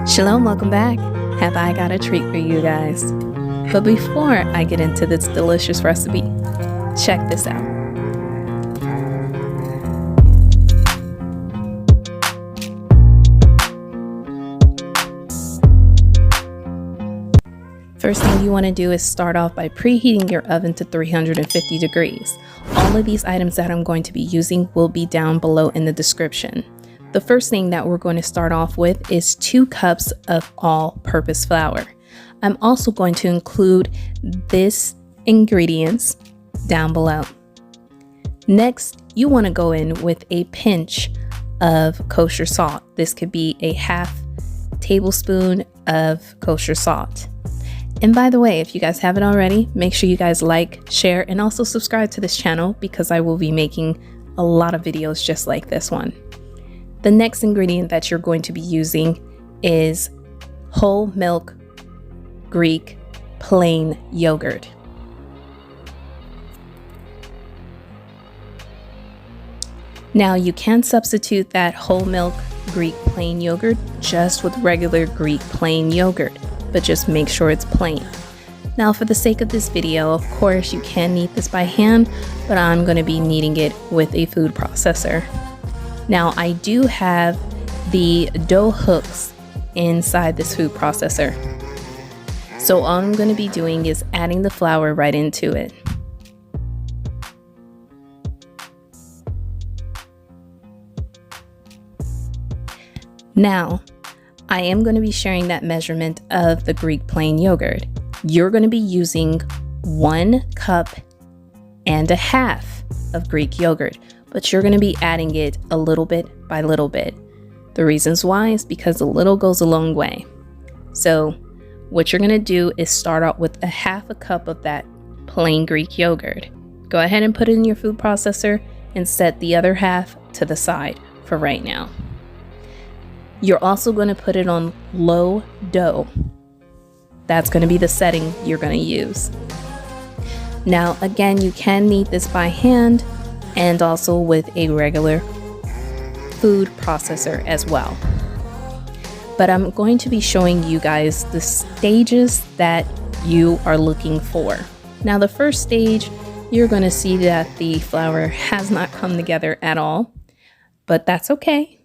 Shalom, welcome back. Have I got a treat for you guys? But before I get into this delicious recipe, check this out. First thing you want to do is start off by preheating your oven to 350 degrees. All of these items that I'm going to be using will be down below in the description. The first thing that we're going to start off with is 2 cups of all-purpose flour. I'm also going to include these ingredients down below. Next, you want to go in with a pinch of kosher salt. This could be a half tablespoon of kosher salt. And by the way, if you guys haven't already, make sure you guys like, share, and also subscribe to this channel because I will be making a lot of videos just like this one. The next ingredient that you're going to be using is whole milk Greek plain yogurt. Now you can substitute that whole milk Greek plain yogurt just with regular Greek plain yogurt, but just make sure it's plain. Now for the sake of this video, of course you can knead this by hand, but I'm going to be kneading it with a food processor. Now I do have the dough hooks inside this food processor. So all I'm going to be doing is adding the flour right into it. Now, I am going to be sharing that measurement of the Greek plain yogurt. You're going to be using 1 cup and a half of Greek yogurt, but you're going to be adding it a little bit by little bit. The reasons why is because a little goes a long way. So what you're going to do is start out with a half a cup of that plain Greek yogurt. Go ahead and put it in your food processor and set the other half to the side for right now. You're also going to put it on low dough. That's going to be the setting you're going to use. Now, again, you can knead this by hand and also with a regular food processor as well. But I'm going to be showing you guys the stages that you are looking for. Now, the first stage, you're going to see that the flour has not come together at all, but that's okay.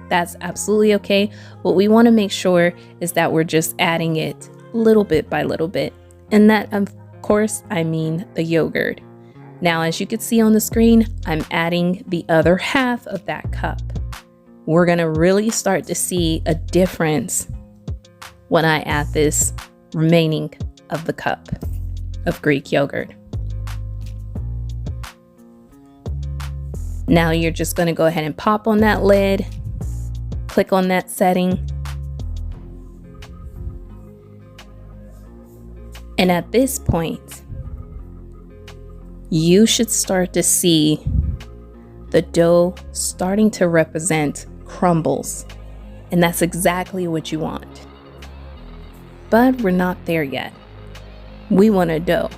That's absolutely okay. What we want to make sure is that we're just adding it little bit by little bit. And that, of course, I mean the yogurt. Now, as you can see on the screen, I'm adding the other half of that cup. We're going to really start to see a difference when I add this remaining of the cup of Greek yogurt. Now you're just going to go ahead and pop on that lid. Click on that setting. And at this point, you should start to see the dough starting to represent crumbles. And that's exactly what you want. But we're not there yet. We want a dough.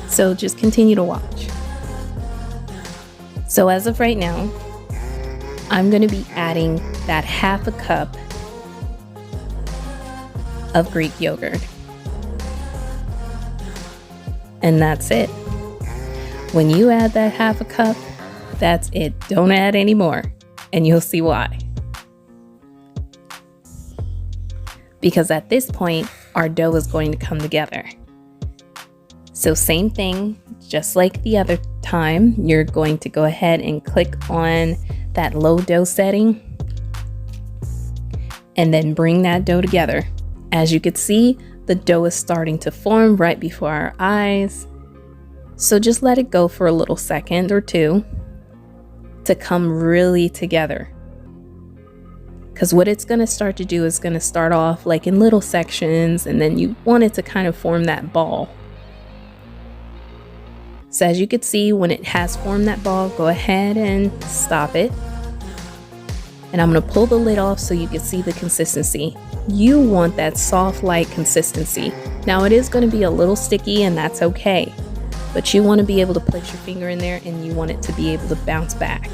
So just continue to watch. So as of right now, I'm going to be adding that half a cup of Greek yogurt. And that's it. When you add that half a cup, that's it. Don't add any more, and you'll see why. Because at this point, our dough is going to come together. So same thing, just like the other time, you're going to go ahead and click on that low dough setting and then bring that dough together. As you can see, the dough is starting to form right before our eyes. So just let it go for a little second or two to come really together. Because what it's going to start to do is going to start off like in little sections, and then you want it to kind of form that ball. So as you can see, when it has formed that ball, go ahead and stop it. And I'm going to pull the lid off so you can see the consistency. You want that soft, light consistency. Now it is going to be a little sticky, and that's okay. But you want to be able to place your finger in there, and you want it to be able to bounce back.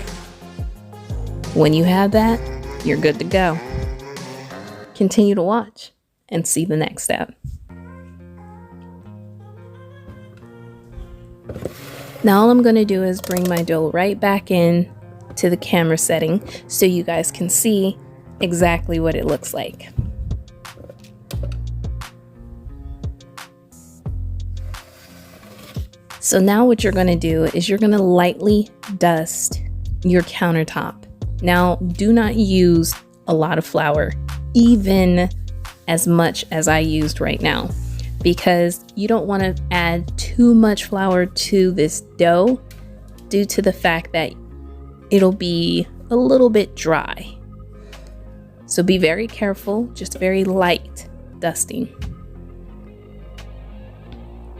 When you have that, you're good to go. Continue to watch and see the next step. Now all I'm going to do is bring my dough right back in to the camera setting so you guys can see exactly what it looks like. So now what you're going to do is you're going to lightly dust your countertop. Now do not use a lot of flour, even as much as I used right now, because you don't want to add too much flour to this dough due to the fact that it'll be a little bit dry. So be very careful, just very light dusting.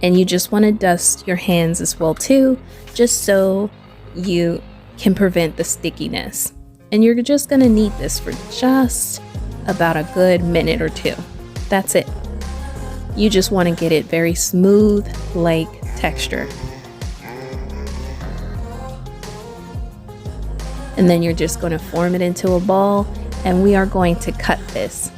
And you just want to dust your hands as well too, just so you can prevent the stickiness. And you're just going to knead this for just about a good minute or two. That's it. You just want to get it very smooth like texture. And then you're just going to form it into a ball, and we are going to cut this.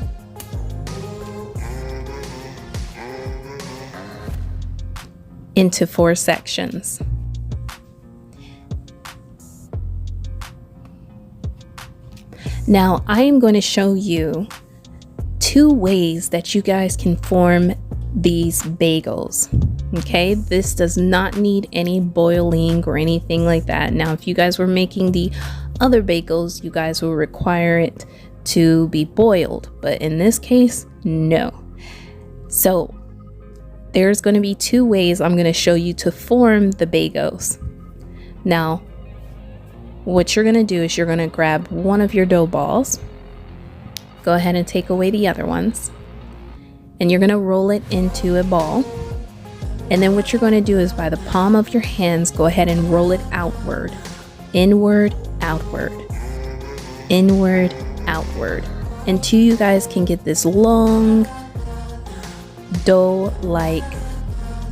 Into 4 sections. Now I am going to show you 2 ways that you guys can form these bagels. Okay, this does not need any boiling or anything like that. Now if you guys were making the other bagels, you guys will require it to be boiled, but in this case, no. So there's going to be 2 ways I'm going to show you to form the bagels. Now what you're going to do is you're going to grab one of your dough balls, go ahead and take away the other ones, and you're going to roll it into a ball. And then what you're going to do is by the palm of your hands, go ahead and roll it outward, inward, outward, inward, outward, until you guys can get this long dough-like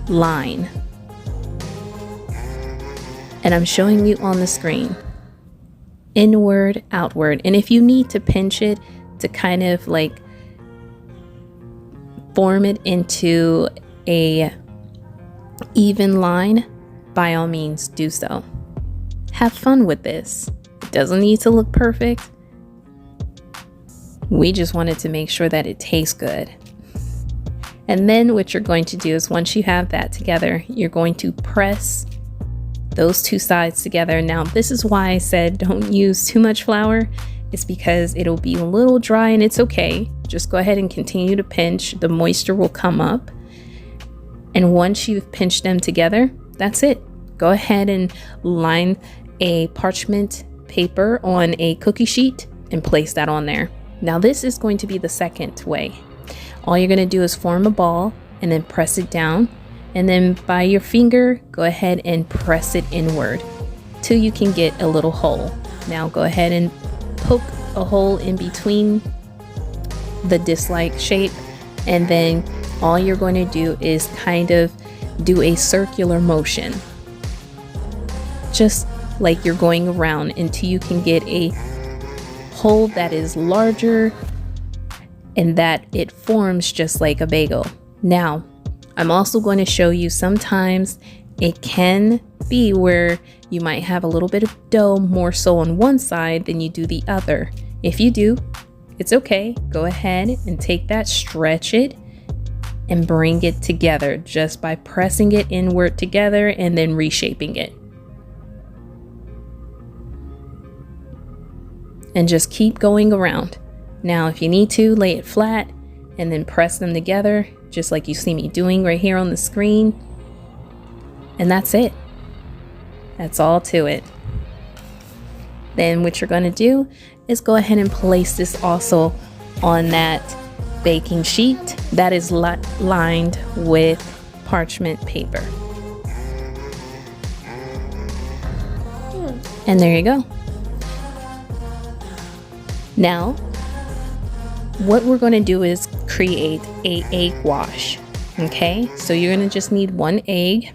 line. And I'm showing you on the screen. Inward, outward. And if you need to pinch it to kind of like form it into a even line, by all means do so. Have fun with this. It doesn't need to look perfect. We just wanted to make sure that it tastes good. And then what you're going to do is once you have that together, you're going to press those 2 sides together. Now this is why I said don't use too much flour. It's because it'll be a little dry, and it's okay. Just go ahead and continue to pinch. The moisture will come up. And once you've pinched them together, that's it. Go ahead and line a parchment paper on a cookie sheet and place that on there. Now this is going to be the second way. All you're going to do is form a ball and then press it down. And then by your finger, go ahead and press it inward till you can get a little hole. Now go ahead and poke a hole in between the disc-like shape, and then all you're going to do is kind of do a circular motion, just like you're going around until you can get a hole that is larger and that it forms just like a bagel. Now I'm also going to show you sometimes it can be where you might have a little bit of dough more so on one side than you do the other. If you do, it's okay. Go ahead and take that, stretch it, and bring it together just by pressing it inward together and then reshaping it. And just keep going around. Now, if you need to, lay it flat and then press them together, just like you see me doing right here on the screen. And that's it. That's all to it. Then what you're going to do is go ahead and place this also on that baking sheet that is lined with parchment paper. And there you go. Now, what we're going to do is create a egg wash. Okay, so you're going to just need 1 egg.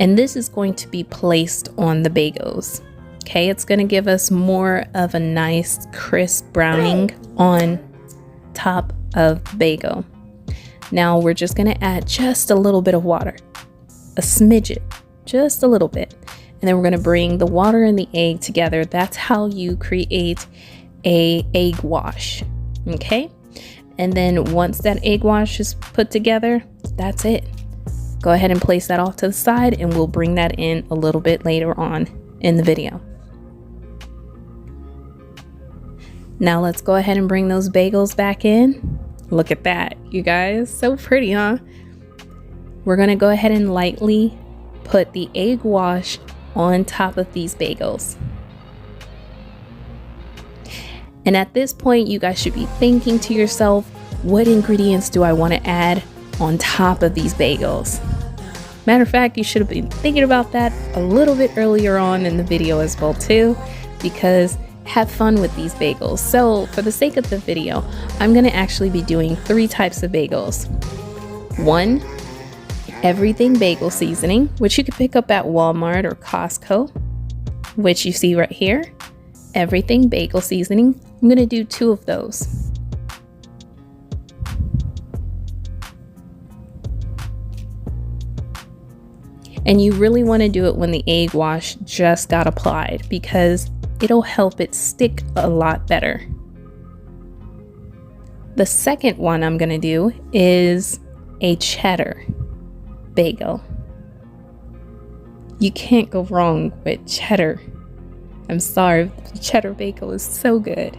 And this is going to be placed on the bagels. Okay, it's going to give us more of a nice crisp browning on top of the bagel. Now we're just going to add just a little bit of water, a smidget, just a little bit. And then we're going to bring the water and the egg together. That's how you create a egg wash. Okay, and then once that egg wash is put together, that's it. Go ahead and place that off to the side, and we'll bring that in a little bit later on in the video. Now let's go ahead and bring those bagels back in. Look at that, you guys, so pretty, huh? We're gonna go ahead and lightly put the egg wash on top of these bagels. And at this point, you guys should be thinking to yourself, what ingredients do I want to add on top of these bagels? Matter of fact, you should have been thinking about that a little bit earlier on in the video as well too, because have fun with these bagels. So for the sake of the video, I'm going to actually be doing 3 types of bagels. 1, everything bagel seasoning, which you can pick up at Walmart or Costco, which you see right here. Everything bagel seasoning. I'm going to do 2 of those. And you really want to do it when the egg wash just got applied, because it'll help it stick a lot better. The second one I'm going to do is a cheddar bagel. You can't go wrong with cheddar. I'm sorry, the cheddar bagel is so good.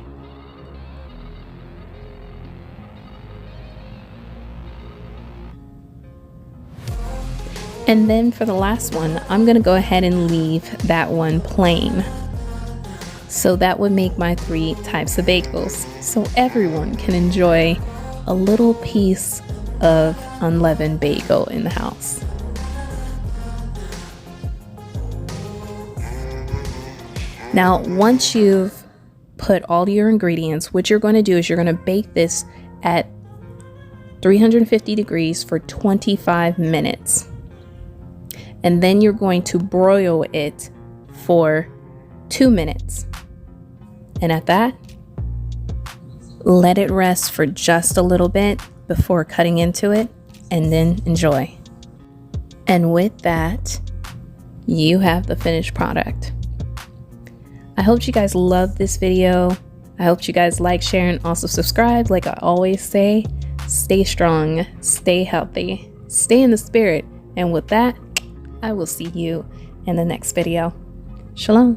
And then for the last one, I'm going to go ahead and leave that one plain. So that would make my 3 types of bagels, so everyone can enjoy a little piece of unleavened bagel in the house. Now, once you've put all your ingredients, what you're going to do is you're going to bake this at 350 degrees for 25 minutes. And then you're going to broil it for 2 minutes. And at that, let it rest for just a little bit before cutting into it, and then enjoy. And with that, you have the finished product. I hope you guys loved this video. I hope you guys like, share, and also subscribe. Like I always say, stay strong, stay healthy, stay in the spirit. And with that, I will see you in the next video. Shalom.